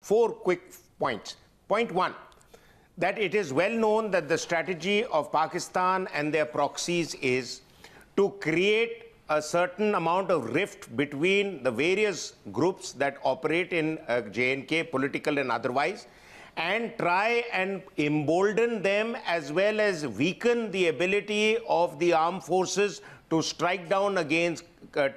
4 quick points. Point 1, that it is well known that the strategy of Pakistan and their proxies is to create a certain amount of rift between the various groups that operate in J&K, political and otherwise, and try and embolden them as well as weaken the ability of the armed forces to strike down against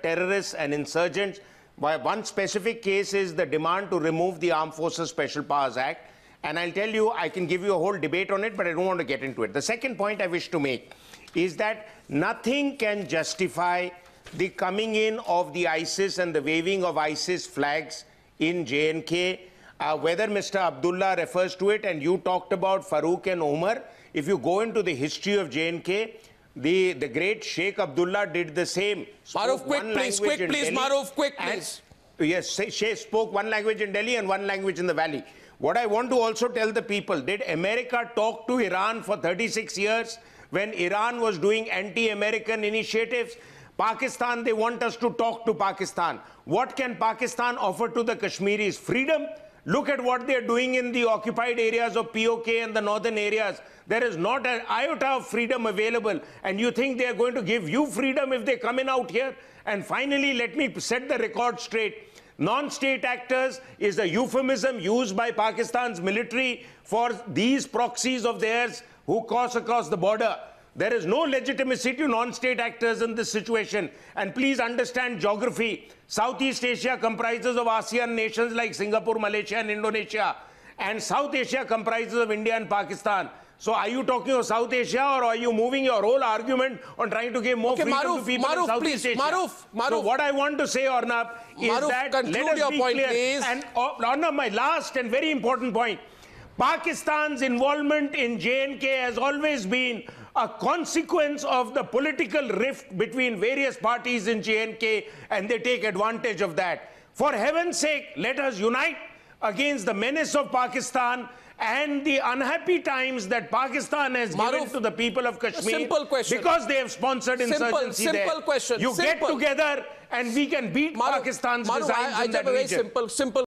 terrorists and insurgents. One specific case is the demand to remove the Armed Forces Special Powers Act. And I'll tell you, I can give you a whole debate on it, but I don't want to get into it. The second point I wish to make is that nothing can justify the coming in of the ISIS and the waving of ISIS flags in J&K. Whether Mr. Abdullah refers to it, and you talked about Farooq and Omar, if you go into the history of J&K, the great Sheikh Abdullah did the same. Maroof, quick please, Maroof, quick please. Yes, Sheikh spoke one language in Delhi and one language in the valley. What I want to also tell the people, did America talk to Iran for 36 years when Iran was doing anti-American initiatives? Pakistan, they want us to talk to Pakistan. What can Pakistan offer to the Kashmiris? Freedom? Look at what they're doing in the occupied areas of POK and the northern areas. There is not an iota of freedom available. And you think they're going to give you freedom if they're coming out here? And finally, let me set the record straight. Non-state actors is a euphemism used by Pakistan's military for these proxies of theirs who cross across the border. There is no legitimacy to non-state actors in this situation. And please understand geography. Southeast Asia comprises of ASEAN nations like Singapore, Malaysia, and Indonesia. And South Asia comprises of India and Pakistan. So are you talking of South Asia, or are you moving your whole argument on trying to give more freedom to people in Southeast Asia? Maroof. So what I want to say, Arnab, is that let us be clear. Please. And Arnab, my last and very important point. Pakistan's involvement in J&K has always been a consequence of the political rift between various parties in J&K, and they take advantage of that. For heaven's sake, let us unite against the menace of Pakistan and the unhappy times that Pakistan has given to the people of Kashmir because they have sponsored insurgency there. Simple question. You get together and we can beat Pakistan's designs in that region. Simple